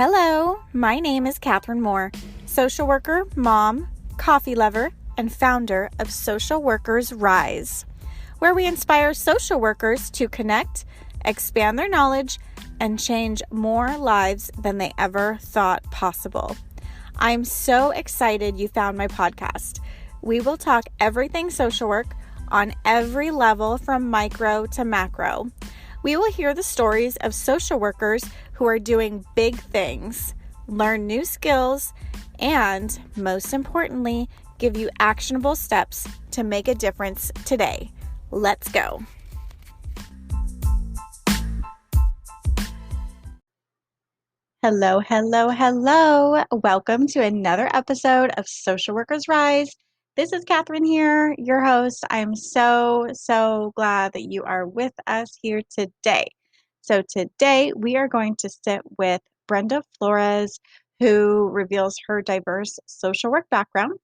Hello, my name is Catherine Moore, social worker, mom, coffee lover, and founder of Social Workers Rise, where we inspire social workers to connect, expand their knowledge, and change more lives than they ever thought possible. I'm so excited you found my podcast. We will talk everything social work on every level from micro to macro. We will hear the stories of social workers who are doing big things, learn new skills, and most importantly, give you actionable steps to make a difference today. Let's go. Hello. Welcome to another episode of Social Workers Rise. This is Catherine here, your host. I'm so glad that you are with us here today. So today we are going to sit with Brenda Flores, who reveals her diverse social work background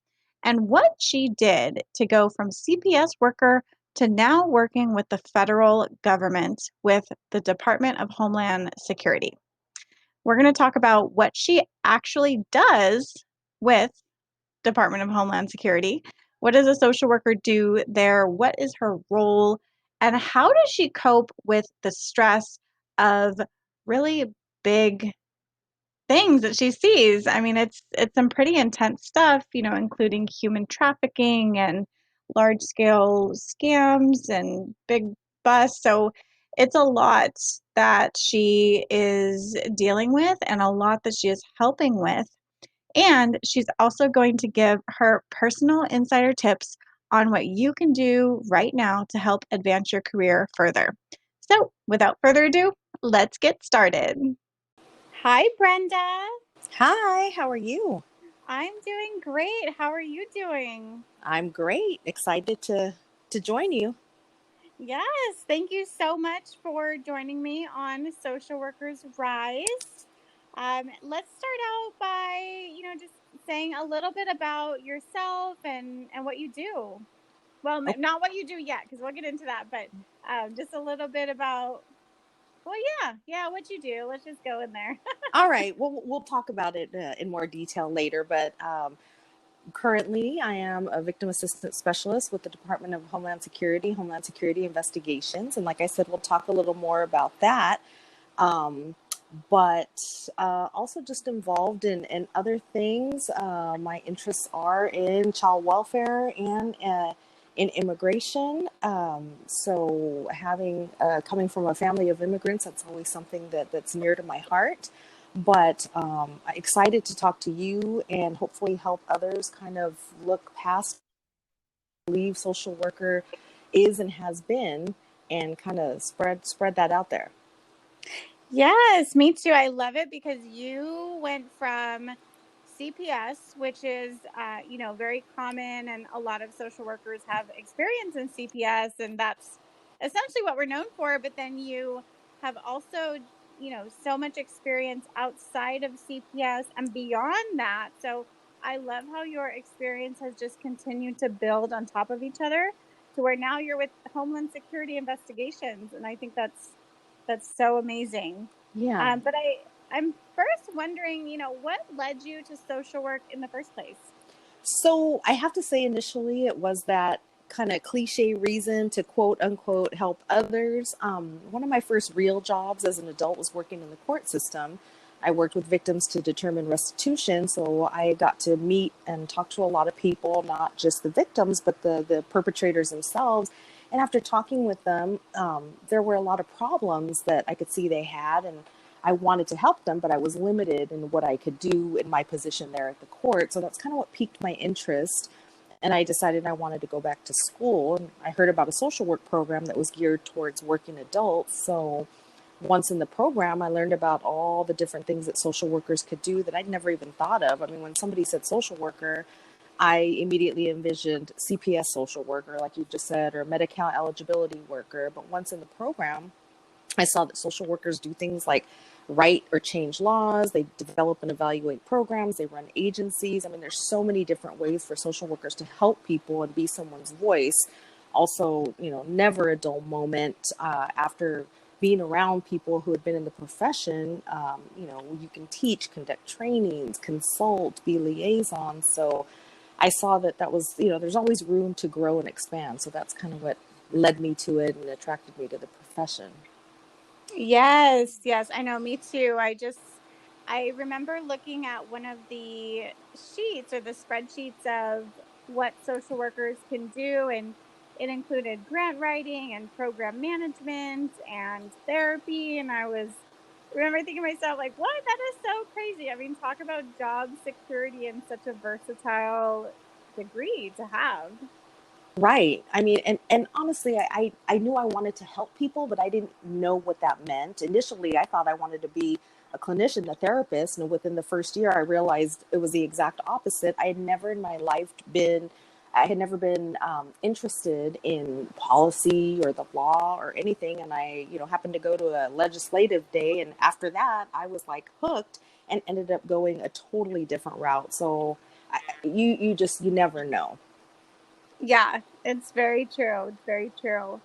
and what she did to go from CPS worker to now working with the federal government with the Department of Homeland Security. We're going to talk about what she actually does with Department of Homeland Security. What does a social worker do there? What is her role? And how does she cope with the stress of really big things that she sees? I mean, it's some pretty intense stuff, including human trafficking and large scale scams and big busts. So it's a lot that she is dealing with and a lot that she is helping with. And she's also going to give her personal insider tips on what you can do right now to help advance your career further. So without further ado, let's get started. Hi, Brenda. Hi, how are you? I'm doing great. How are you doing? I'm great. Excited to join you. Yes, thank you so much for joining me on Social Workers Rise. Let's start out by, just saying a little bit about yourself and what you do. Well, not what you do yet, because we'll get into that, but just a little bit about, what you do. Let's just go in there. All right. Well, we'll talk about it in more detail later, but currently I am a victim assistance specialist with the Department of Homeland Security, Homeland Security Investigations. And like I said, we'll talk a little more about that. But also just involved in other things. My interests are in child welfare and in immigration. So having coming from a family of immigrants, that's always something that's near to my heart. But I'm excited to talk to you and hopefully help others kind of look past what I believe social worker is and has been, and kind of spread that out there. Yes, me too. I love it because you went from CPS, which is, very common, and a lot of social workers have experience in CPS, and that's essentially what we're known for. But then you have also, so much experience outside of CPS and beyond that. So I love how your experience has just continued to build on top of each other to where now you're with Homeland Security Investigations, and I think that's so amazing. Yeah. But I'm first wondering, what led you to social work in the first place? So I have to say initially it was that kind of cliche reason to quote unquote help others. One of my first real jobs as an adult was working in the court system. I worked with victims to determine restitution. So I got to meet and talk to a lot of people, not just the victims, but the perpetrators themselves. And after talking with them, there were a lot of problems that I could see they had, and I wanted to help them, but I was limited in what I could do in my position there at the court. So that's kind of what piqued my interest. And I decided I wanted to go back to school. And I heard about a social work program that was geared towards working adults. So once in the program, I learned about all the different things that social workers could do that I'd never even thought of. I mean, when somebody said social worker, I immediately envisioned CPS social worker, like you just said, or Medi-Cal eligibility worker. But once in the program, I saw that social workers do things like write or change laws. They develop and evaluate programs. They run agencies. I mean, there's so many different ways for social workers to help people and be someone's voice. Also, never a dull moment after being around people who had been in the profession, you can teach, conduct trainings, consult, be liaison. So I saw that was, there's always room to grow and expand. So that's kind of what led me to it and attracted me to the profession. Yes, yes, I know, me too. I remember looking at one of the sheets or the spreadsheets of what social workers can do, and it included grant writing and program management and therapy. And remember thinking to myself, like, what? That is so crazy. I mean, talk about job security and such a versatile degree to have. Right. I mean, and honestly, I knew I wanted to help people, but I didn't know what that meant. Initially, I thought I wanted to be a clinician, a therapist. And within the first year, I realized it was the exact opposite. I had never been interested in policy or the law or anything. And I, happened to go to a legislative day. And after that, I was like hooked and ended up going a totally different route. So you never know. Yeah, it's very true. It's very true.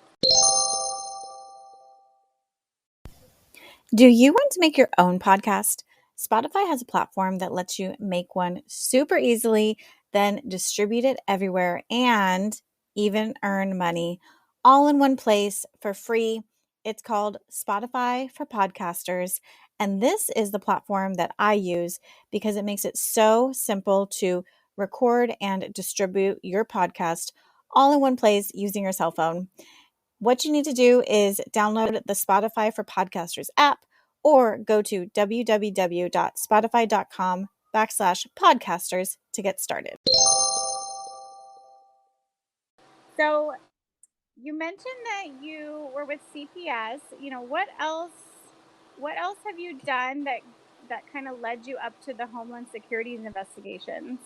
Do you want to make your own podcast? Spotify has a platform that lets you make one super easily, then distribute it everywhere and even earn money all in one place for free. It's called Spotify for Podcasters. And this is the platform that I use because it makes it so simple to record and distribute your podcast all in one place using your cell phone. What you need to do is download the Spotify for Podcasters app or go to www.spotify.com/podcasters to get started. So you mentioned that you were with CPS. What else have you done that kind of led you up to the Homeland Security Investigations?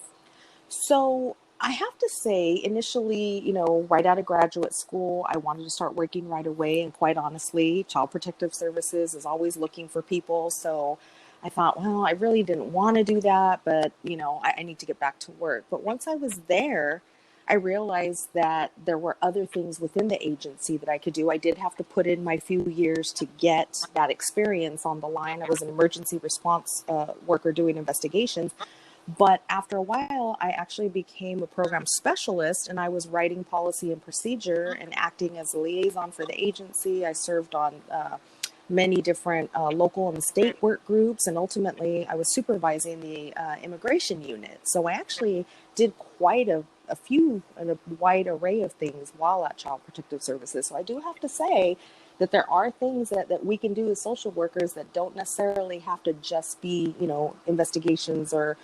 So I have to say, initially, right out of graduate school, I wanted to start working right away. And quite honestly, Child Protective Services is always looking for people. So I thought, well, I really didn't want to do that, but, I need to get back to work. But once I was there, I realized that there were other things within the agency that I could do. I did have to put in my few years to get that experience on the line. I was an emergency response worker doing investigations. But after a while, I actually became a program specialist and I was writing policy and procedure and acting as a liaison for the agency. I served on many different local and state work groups, and ultimately I was supervising the immigration unit. So I actually did quite a few and a wide array of things while at Child Protective Services. So I do have to say that there are things that we can do as social workers that don't necessarily have to just be, investigations or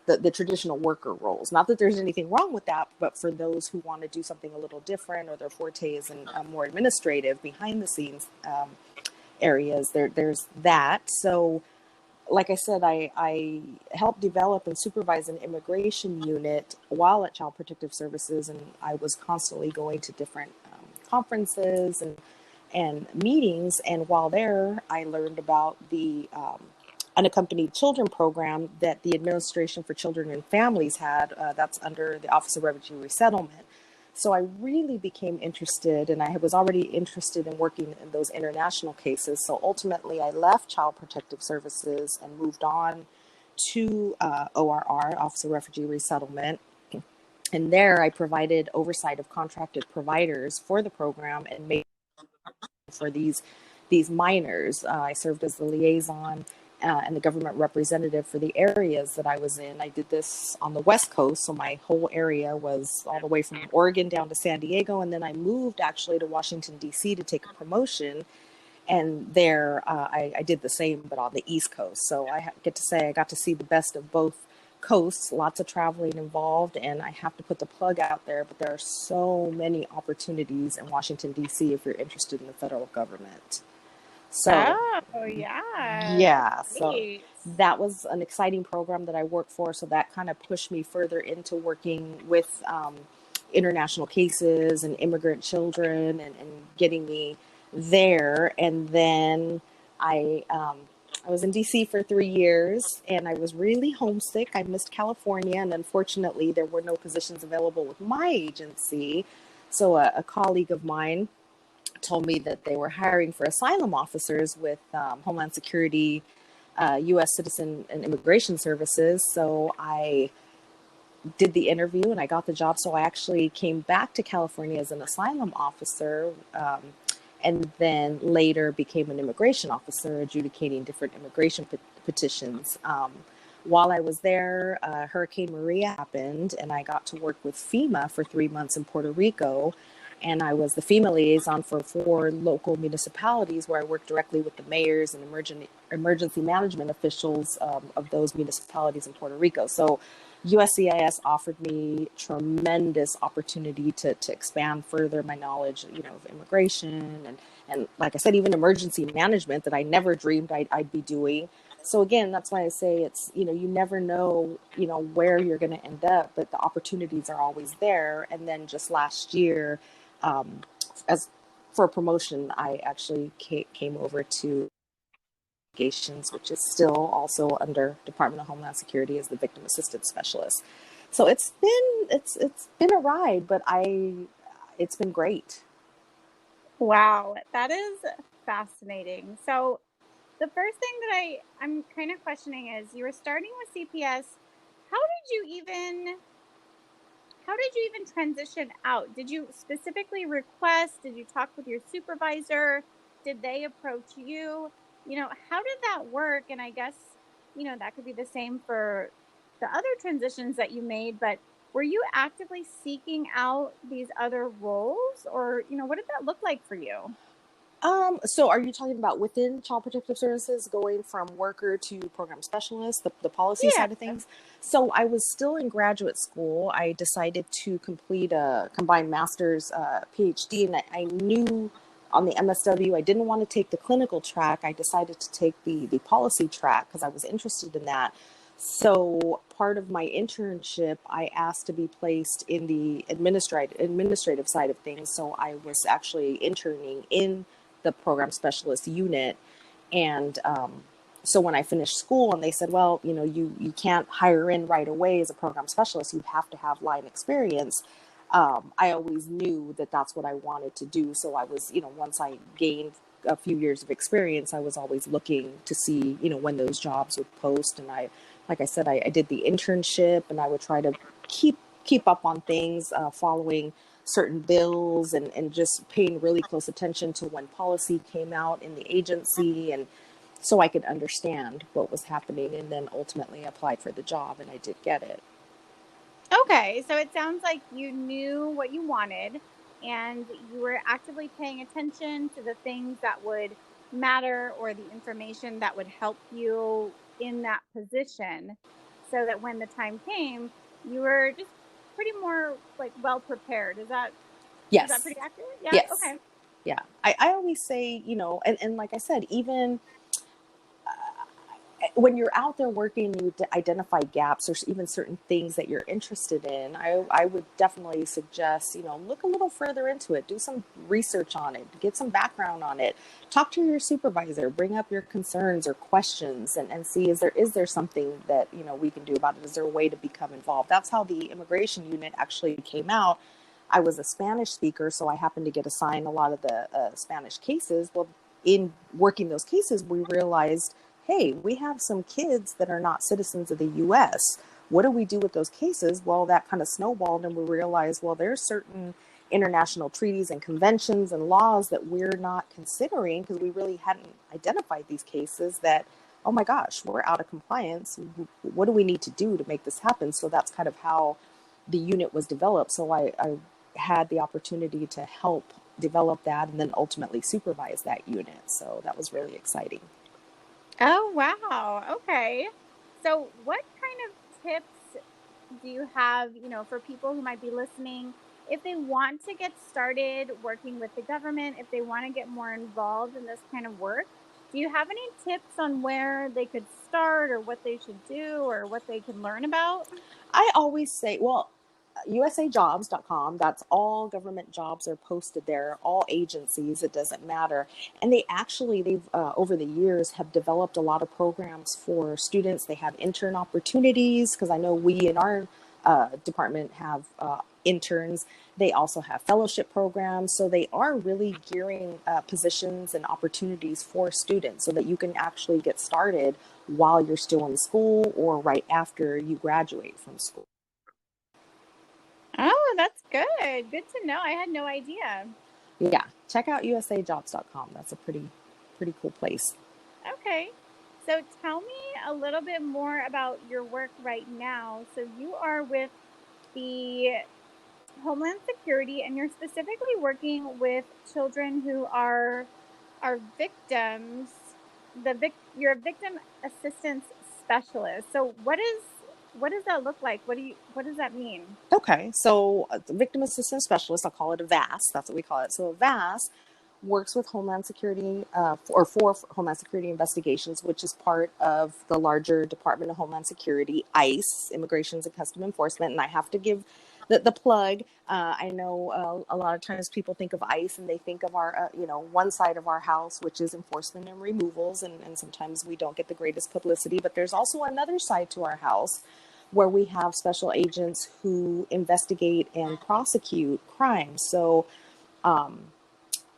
the traditional worker roles. Not that there's anything wrong with that, but for those who want to do something a little different or their forte is in more administrative, behind the scenes areas, there's that. So like I said, I helped develop and supervise an immigration unit while at Child Protective Services, and I was constantly going to different conferences and meetings. And while there, I learned about the unaccompanied children program that the Administration for Children and Families had. That's under the Office of Refugee Resettlement. So I really became interested, and I was already interested in working in those international cases. So ultimately, I left Child Protective Services and moved on to ORR, Office of Refugee Resettlement. And there I provided oversight of contracted providers for the program and made for these minors. I served as the liaison and the government representative for the areas that I was in. I did this on the West Coast, so my whole area was all the way from Oregon down to San Diego, and then I moved actually to Washington, D.C. to take a promotion, and there I did the same, but on the East Coast. So I get to say I got to see the best of both coasts, lots of traveling involved, and I have to put the plug out there, but there are so many opportunities in Washington, D.C. if you're interested in the federal government. So, Oh, yeah. yeah, so Great. that was an exciting program that I worked for. So that kind of pushed me further into working with international cases and immigrant children and getting me there. And then I was in DC for 3 years and I was really homesick. I missed California, and unfortunately, there were no positions available with my agency. So a colleague of mine told me that they were hiring for asylum officers with Homeland Security, U.S. Citizen and Immigration Services. So I did the interview and I got the job. So I actually came back to California as an asylum officer, and then later became an immigration officer, adjudicating different immigration petitions. While I was there, Hurricane Maria happened, and I got to work with FEMA for 3 months in Puerto Rico. And I was the FEMA liaison for 4 local municipalities, where I worked directly with the mayors and emergency management officials of those municipalities in Puerto Rico. So USCIS offered me tremendous opportunity to expand further my knowledge, of immigration and like I said, even emergency management that I never dreamed I'd be doing. So again, that's why I say it's, you never know, where you're going to end up, but the opportunities are always there. And then just last year, as for a promotion, I actually came over to investigations, which is still also under Department of Homeland Security as the victim assistance specialist. So it's been a ride, but it's been great. Wow, that is fascinating. So the first thing that I'm kind of questioning is you were starting with CPS. How did you even how did you even transition out? Did you specifically request? Did you talk with your supervisor? Did they approach you? How did that work? And I guess, that could be the same for the other transitions that you made, but were you actively seeking out these other roles or, what did that look like for you? So are you talking about within Child Protective Services, going from worker to program specialist, the policy Yeah. side of things? So I was still in graduate school. I decided to complete a combined master's PhD, and I knew on the MSW I didn't want to take the clinical track. I decided to take the policy track because I was interested in that. So part of my internship, I asked to be placed in the administrative side of things. So I was actually interning in the program specialist unit. And so when I finished school and they said, well, you can't hire in right away as a program specialist, you have to have line experience. I always knew that that's what I wanted to do. So I was, once I gained a few years of experience, I was always looking to see, when those jobs would post. And like I said, I did the internship, and I would try to keep up on things, following certain bills, and just paying really close attention to when policy came out in the agency, and so I could understand what was happening, and then ultimately applied for the job, and I did get it. Okay, so it sounds like you knew what you wanted and you were actively paying attention to the things that would matter or the information that would help you in that position so that when the time came, you were just pretty more like well prepared. Is that Yes. pretty accurate? Yeah, Yes. okay. Yeah. I always say, and like I said, even when you're out there working, you identify gaps or even certain things that you're interested in. I would definitely suggest, look a little further into it, do some research on it, get some background on it, talk to your supervisor, bring up your concerns or questions, and see, is there something that, we can do about it? Is there a way to become involved? That's how the immigration unit actually came out. I was a Spanish speaker, so I happened to get assigned a lot of the Spanish cases. Well, in working those cases, we realized, hey, we have some kids that are not citizens of the U.S. What do we do with those cases? Well, that kind of snowballed, and we realized, well, there's certain international treaties and conventions and laws that we're not considering because we really hadn't identified these cases that, oh my gosh, we're out of compliance. What do we need to do to make this happen? So that's kind of how the unit was developed. So I had the opportunity to help develop that and then ultimately supervise that unit. So that was really exciting. Oh, wow. Okay. So, what kind of tips do you have, for people who might be listening, if they want to get started working with the government, if they want to get more involved in this kind of work? Do you have any tips on where they could start or what they should do or what they can learn about? I always say, well, usajobs.com, that's all government jobs are posted there, all agencies, it doesn't matter. And they've over the years have developed a lot of programs for students. They have intern opportunities because I know we in our department have interns. They also have fellowship programs. So they are really gearing positions and opportunities for students so that you can actually get started while you're still in school or right after you graduate from school. Oh, that's good. Good to know. I had no idea. Yeah, check out usajobs.com. That's a pretty cool place. Okay. So tell me a little bit more about your work right now. So you are with the Homeland Security and you're specifically working with children who are victims. You're a victim assistance specialist. So what does that look like? What does that mean? Okay, so the victim assistance specialist, I'll call it a VAS. That's what we call it. So a VAS works with Homeland Security for Homeland Security Investigations, which is part of the larger Department of Homeland Security, ICE, Immigrations and Custom Enforcement. And I have to give the plug. I know a lot of times people think of ICE and they think of our, one side of our house, which is enforcement and removals. And sometimes we don't get the greatest publicity, but there's also another side to our house where we have special agents who investigate and prosecute crimes. So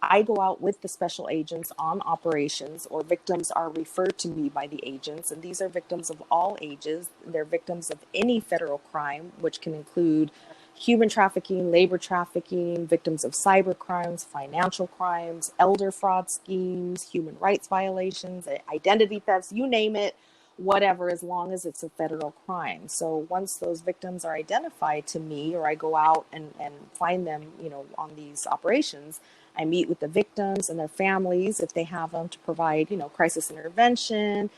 I go out with the special agents on operations, or victims are referred to me by the agents. And these are victims of all ages. They're victims of any federal crime, which can include human trafficking, labor trafficking, victims of cyber crimes, financial crimes, elder fraud schemes, human rights violations, identity thefts, you name it, whatever, as long as it's a federal crime. So once those victims are identified to me, or I go out and find them, on these operations, I meet with the victims and their families, if they have them, to provide, crisis intervention.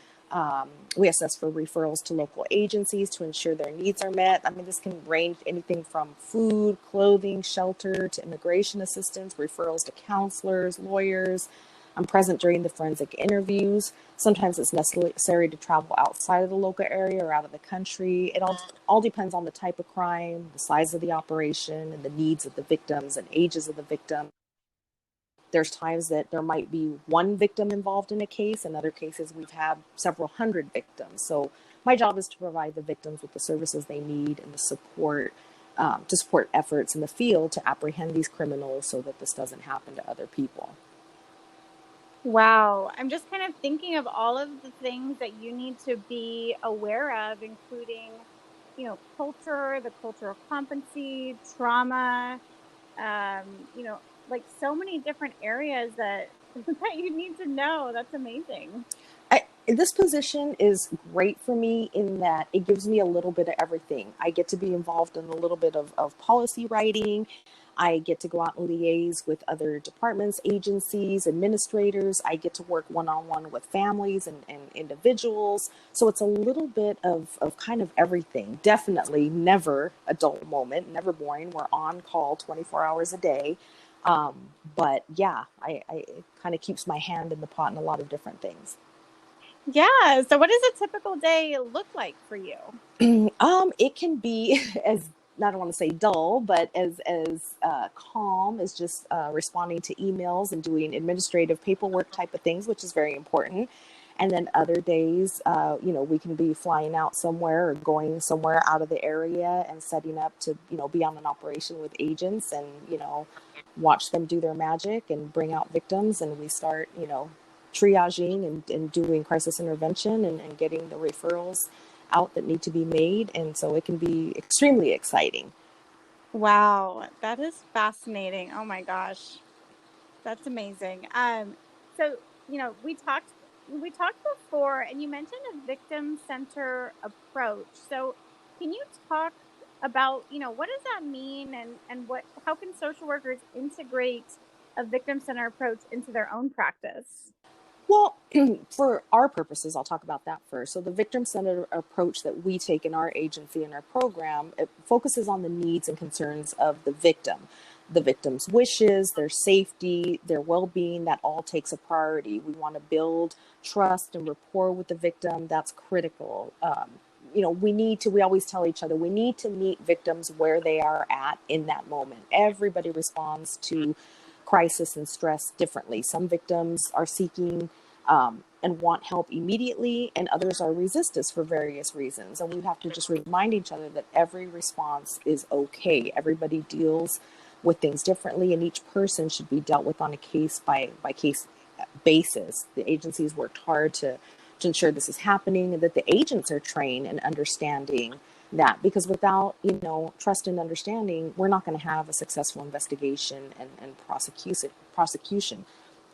We assess for referrals to local agencies to ensure their needs are met. I mean, this can range anything from food, clothing, shelter, to immigration assistance, referrals to counselors, lawyers. I'm present during the forensic interviews. Sometimes it's necessary to travel outside of the local area or out of the country. It all depends on the type of crime, the size of the operation, and the needs of the victims and ages of the victim. There's times that there might be one victim involved in a case. In other cases, we've had several hundred victims. So my job is to provide the victims with the services they need and the support to support efforts in the field to apprehend these criminals so that this doesn't happen to other people. Wow. I'm just kind of thinking of all of the things that you need to be aware of, including, culture, the cultural competency, trauma, like so many different areas that that you need to know. That's amazing. This position is great for me in that it gives me a little bit of everything. I get to be involved in a little bit of policy writing. I get to go out and liaise with other departments, agencies, administrators. I get to work one-on-one with families and individuals. So it's a little bit of kind of everything. Definitely never a dull moment, never boring. We're on call 24 hours a day. But yeah, I it kind of keeps my hand in the pot in a lot of different things. Yeah. So what does a typical day look like for you? It can be as, I don't want to say dull, but as calm as just responding to emails and doing administrative paperwork type of things, which is very important. And then other days, we can be flying out somewhere or going somewhere out of the area and setting up to, be on an operation with agents and, watch them do their magic and bring out victims. And we start, triaging and doing crisis intervention and getting the referrals out that need to be made. And so it can be extremely exciting. Wow, that is fascinating. Oh my gosh. That's amazing. So, we talked before and you mentioned a victim center approach. So, can you talk about, what does that mean and how can social workers integrate a victim center approach into their own practice? Well, for our purposes, I'll talk about that first. So the victim-centered approach that we take in our agency and our program, it focuses on the needs and concerns of the victim's wishes, their safety, their well-being. That all takes a priority. We want to build trust and rapport with the victim. That's critical. We always tell each other, we need to meet victims where they are at in that moment. Everybody responds to crisis and stress differently. Some victims are seeking an and want help immediately, and others are resistors for various reasons. And we have to just remind each other that every response is okay. Everybody deals with things differently, and each person should be dealt with on a case by case basis. The agencies worked hard to ensure this is happening, and that the agents are trained and understanding that, because without trust and understanding, we're not going to have a successful investigation and prosecution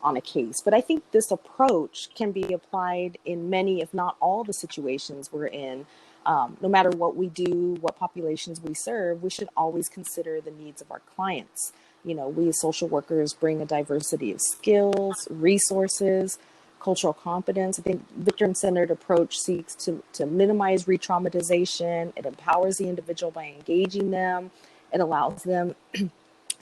on a case. But I think this approach can be applied in many, if not all, the situations we're in. No matter what we do, what populations we serve, we should always consider the needs of our clients. We as social workers bring a diversity of skills, resources, cultural competence. I think victim-centered approach seeks to minimize re-traumatization. It empowers the individual by engaging them. It allows them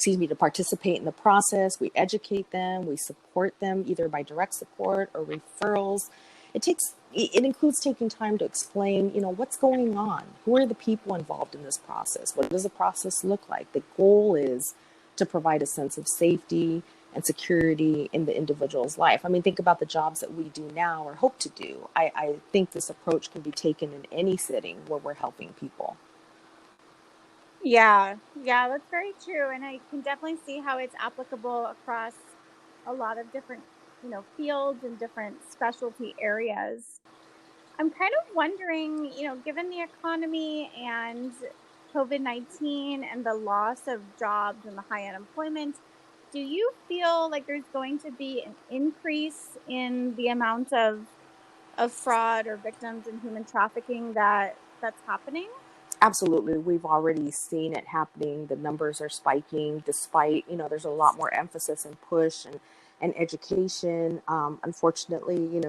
to participate in the process. We educate them, we support them either by direct support or referrals. It includes taking time to explain, what's going on, who are the people involved in this process, what does the process look like. The goal is to provide a sense of safety and security in the individual's life. I mean, think about the jobs that we do now or hope to do. I think this approach can be taken in any setting where we're helping people. Yeah, yeah, that's very true. And I can definitely see how it's applicable across a lot of different, fields and different specialty areas. I'm kind of wondering, given the economy and COVID-19 and the loss of jobs and the high unemployment, do you feel like there's going to be an increase in the amount of fraud or victims in human trafficking that's happening? Absolutely. We've already seen it happening. The numbers are spiking despite, there's a lot more emphasis and push and education. Unfortunately,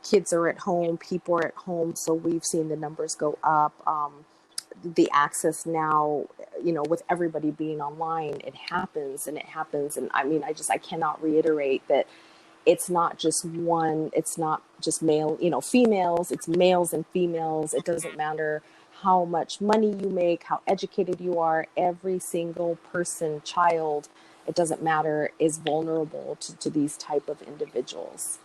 kids are at home, people are at home. So we've seen the numbers go up. The access now, with everybody being online, it happens and it happens. And I mean, I cannot reiterate that it's not just male, females, it's males and females. It doesn't matter how much money you make, how educated you are, every single person, child, it doesn't matter, is vulnerable to these type of individuals.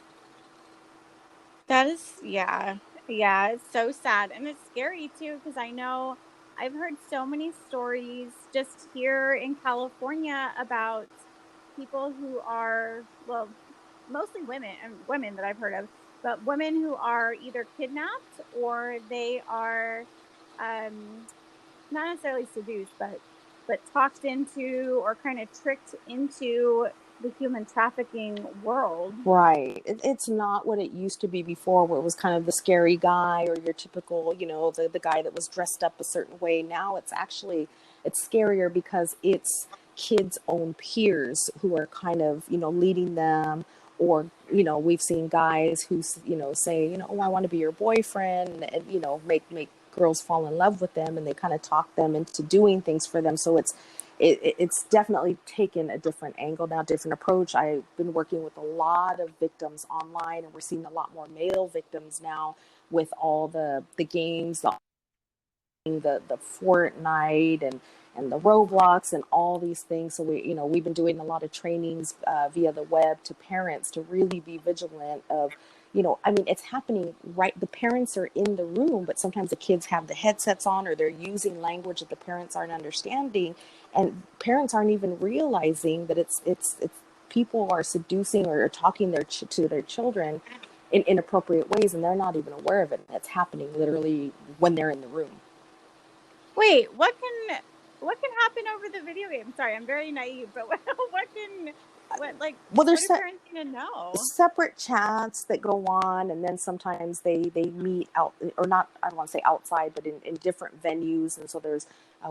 That is, yeah. Yeah, it's so sad. And it's scary too, because I know I've heard so many stories just here in California about people who are, well, mostly women and women that I've heard of, but women who are either kidnapped or they are um not necessarily seduced, but talked into or kind of tricked into the human trafficking world. Right. It's not what it used to be before, where it was kind of the scary guy or your typical, the guy that was dressed up a certain way. Now it's scarier because it's kids' own peers who are kind of, leading them. Or, we've seen guys who, say, oh, I want to be your boyfriend, and, make girls fall in love with them, and they kind of talk them into doing things for them. So it's definitely taken a different angle now, different approach. I've been working with a lot of victims online, and we're seeing a lot more male victims now with all the games, the Fortnite and the Roblox and all these things. So we've been doing a lot of trainings via the web to parents to really be vigilant of, I mean, it's happening right. The parents are in the room, but sometimes the kids have the headsets on, or they're using language that the parents aren't understanding, and parents aren't even realizing that it's people are seducing or talking to their children in inappropriate ways, and they're not even aware of it. It's happening literally when they're in the room. Wait, what can happen over the video game? Sorry, I'm very naive, but Well, what there's do parents need to know? separate chats that go on, and then sometimes they meet out, or not, I don't want to say outside, but in different venues. And so there's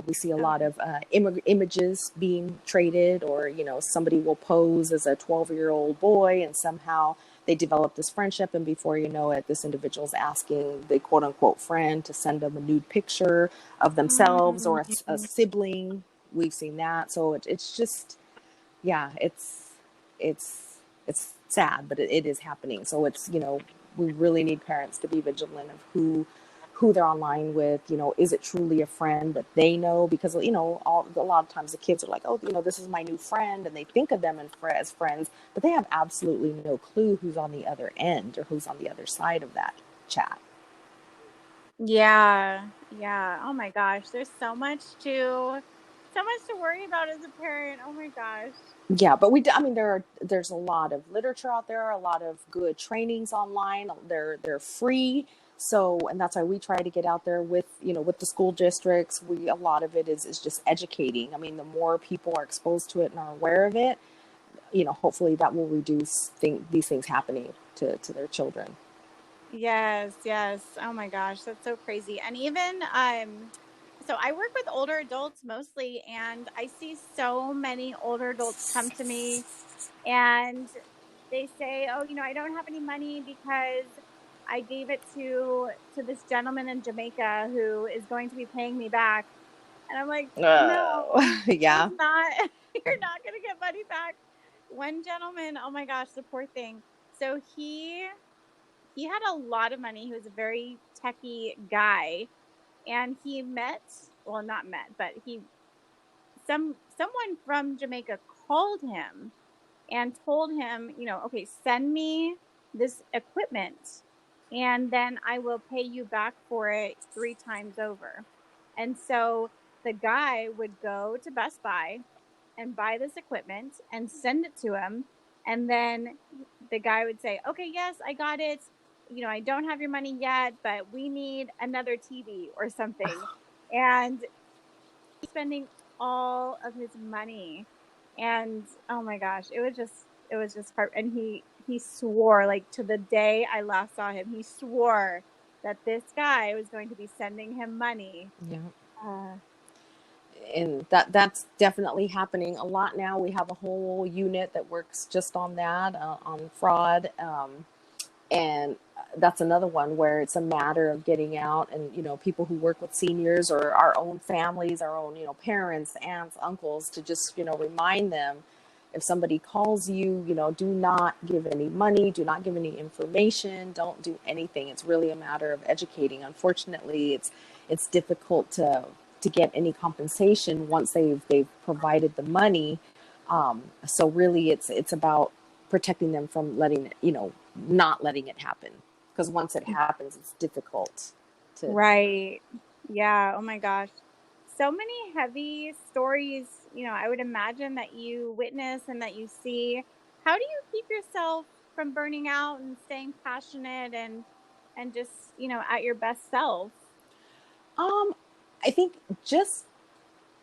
we see a lot of images being traded, or somebody will pose as a 12-year-old boy, and somehow they develop this friendship, and before you know it, this individual's asking the quote unquote friend to send them a nude picture of themselves or a sibling. We've seen that. So it's just, yeah, it's sad, but it is happening. So it's, we really need parents to be vigilant of who who they're online with. Is it truly a friend that they know? Because, a lot of times the kids are like, oh, this is my new friend, and they think of them as friends, but they have absolutely no clue who's on the other end or who's on the other side of that chat. Yeah, yeah. Oh my gosh, there's so much to worry about as a parent. Oh my gosh. Yeah, but I mean, there's a lot of literature out there, a lot of good trainings online. They're free. So, and that's why we try to get out there with the school districts. A lot of it is just educating. I mean, the more people are exposed to it and are aware of it, hopefully that will reduce these things happening to their children. Yes, yes. Oh my gosh, that's so crazy. And even so I work with older adults mostly, and I see so many older adults come to me and they say, "Oh, I don't have any money because I gave it to this gentleman in Jamaica who is going to be paying me back." And I'm like, "No, Yeah. he's not. You're not going to get money back." One gentleman, oh my gosh, the poor thing. So he had a lot of money. He was a very techie guy, and he met, well, not met, but someone from Jamaica called him and told him, okay, send me this equipment and then I will pay you back for it 3 times over. And so the guy would go to Best Buy and buy this equipment and send it to him. And then the guy would say, okay, yes, I got it. I don't have your money yet, but we need another TV or something. And spending all of his money. And oh my gosh, it was just hard. And he swore, like, to the day I last saw him, he swore that this guy was going to be sending him money. Yeah. Uh, And that's definitely happening a lot now. We have a whole unit that works just on that, on fraud. And that's another one where it's a matter of getting out, and people who work with seniors or our own families, our own parents, aunts, uncles, to just remind them, if somebody calls you, do not give any money, do not give any information, don't do anything. It's really a matter of educating. Unfortunately, it's difficult to get any compensation once they've provided the money. So really it's about protecting them from not letting it happen, because once it happens, it's difficult to. right. Yeah. Oh my gosh. So many heavy stories, I would imagine that you witness and that you see. How do you keep yourself from burning out and staying passionate and just, at your best self? um I think just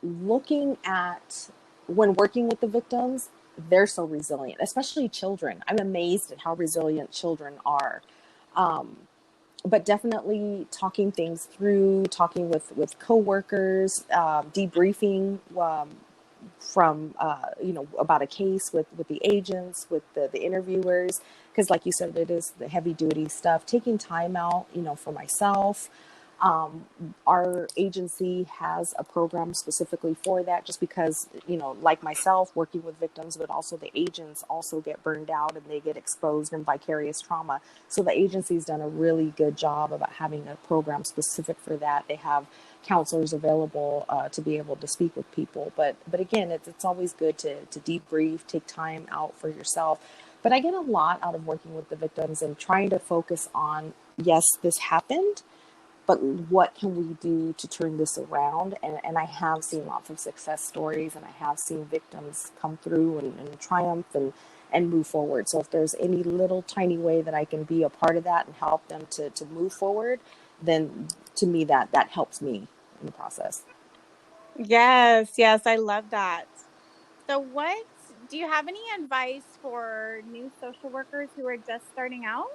looking at, when working with the victims, they're so resilient, especially children. I'm amazed at how resilient children are. um but definitely talking things through, talking with coworkers, debriefing, from about a case with the agents, with the interviewers, because like you said, it is the heavy duty stuff. Taking time out for myself. um, our agency has a program specifically for that, just because like myself, working with victims, but also the agents also get burned out and they get exposed in vicarious trauma. So the agency's done a really good job about having a program specific for that. They have counselors available to be able to speak with people. But again, it's always good to debrief, take time out for yourself. But I get a lot out of working with the victims and trying to focus on, yes, this happened, but what can we do to turn this around? And I have seen lots of success stories, and I have seen victims come through and triumph and move forward. So if there's any little tiny way that I can be a part of that and help them to move forward, then to me that helps me in the process. Yes, yes, I love that. So, what do you have any advice for new social workers who are just starting out?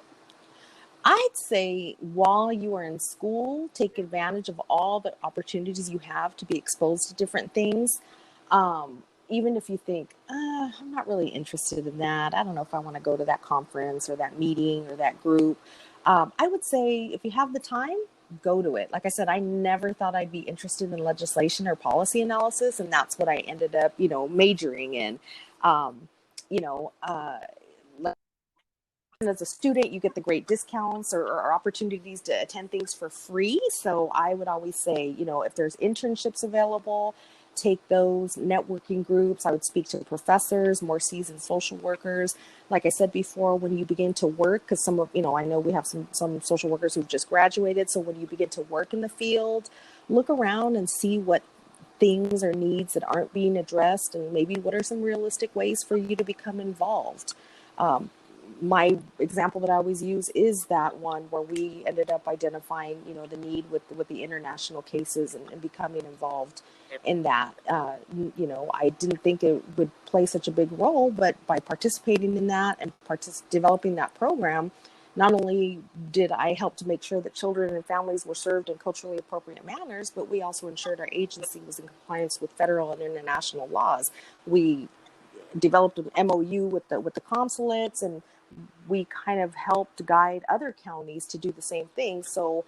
I'd say while you are in school, take advantage of all the opportunities you have to be exposed to different things. Even if you think, I'm not really interested in that. I don't know if I want to go to that conference or that meeting or that group. I would say if you have the time, go to it. Like I said, I never thought I'd be interested in legislation or policy analysis, and that's what I ended up, majoring in. Um, you know, uh, as a student, you get the great discounts or opportunities to attend things for free. So I would always say, if there's internships available, take those networking groups. I would speak to professors, more seasoned social workers. Like I said before, when you begin to work, because I know we have some social workers who've just graduated. So when you begin to work in the field, look around and see what things or needs that aren't being addressed, and maybe what are some realistic ways for you to become involved. My example that I always use is that one where we ended up identifying, the need with the international cases and becoming involved in that. I didn't think it would play such a big role, but by participating in that and developing that program, not only did I help to make sure that children and families were served in culturally appropriate manners, but we also ensured our agency was in compliance with federal and international laws. We developed an MOU with the consulates, and we kind of helped guide other counties to do the same thing. So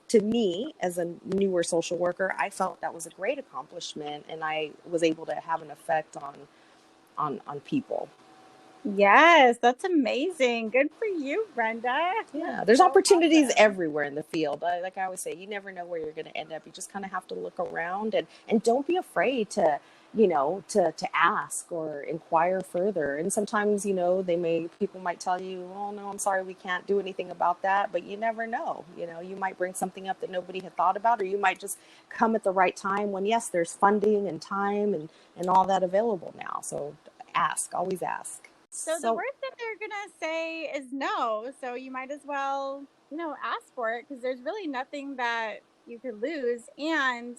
to me, as a newer social worker, I felt that was a great accomplishment, and I was able to have an effect on people. Yes, that's amazing. Good for you, Brenda. Yeah, there's opportunities everywhere in the field. Like I always say, you never know where you're going to end up. You just kind of have to look around and don't be afraid to ask or inquire further. And sometimes, people might tell you, oh no, I'm sorry, we can't do anything about that. But you never know. You might bring something up that nobody had thought about, or you might just come at the right time when, yes, there's funding and time and all that available now. So always ask. So the worst that they're going to say is no. So you might as well, ask for it, because there's really nothing that you could lose. And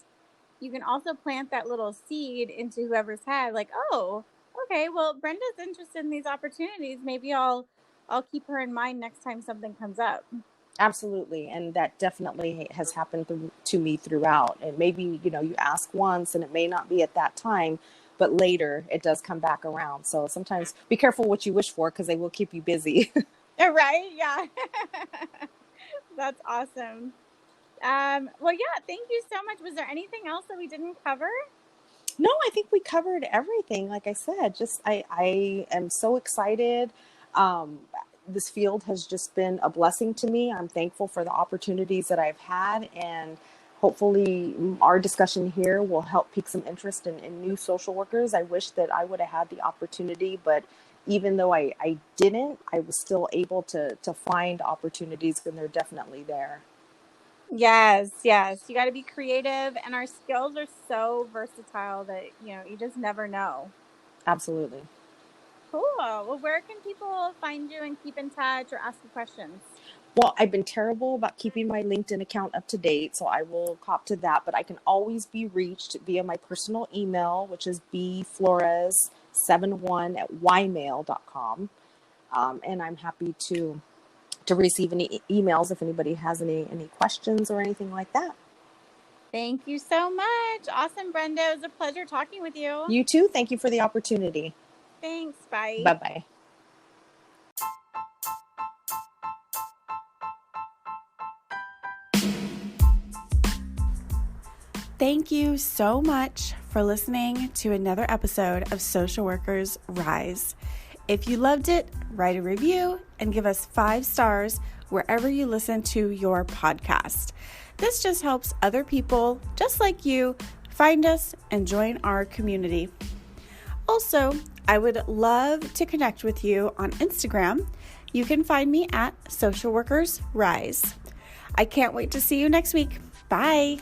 you can also plant that little seed into whoever's head, like, oh, okay, well, Brenda's interested in these opportunities. Maybe I'll keep her in mind next time something comes up. Absolutely. And that definitely has happened to me throughout. And maybe, you ask once and it may not be at that time, but later it does come back around. So sometimes be careful what you wish for, because they will keep you busy. Right? Yeah. That's awesome. Well, yeah, thank you so much. Was there anything else that we didn't cover? No, I think we covered everything. Like I said, I am so excited. This field has just been a blessing to me. I'm thankful for the opportunities that I've had, and hopefully our discussion here will help pique some interest in new social workers. I wish that I would have had the opportunity, but even though I didn't, I was still able to find opportunities, and they're definitely there. Yes. You got to be creative, and our skills are so versatile that, you just never know. Absolutely. Cool. Well, where can people find you and keep in touch or ask you questions? Well, I've been terrible about keeping my LinkedIn account up to date, so I will cop to that. But I can always be reached via my personal email, which is bflores71@ymail.com. And I'm happy to receive any emails if anybody has any questions or anything like that. Thank you so much. Awesome, Brenda. It was a pleasure talking with you. You too. Thank you for the opportunity. Thanks. Bye. Bye-bye. Thank you so much for listening to another episode of Social Workers Rise. If you loved it, write a review and give us 5 stars wherever you listen to your podcast. This just helps other people just like you find us and join our community. Also, I would love to connect with you on Instagram. You can find me at Social Workers Rise. I can't wait to see you next week. Bye.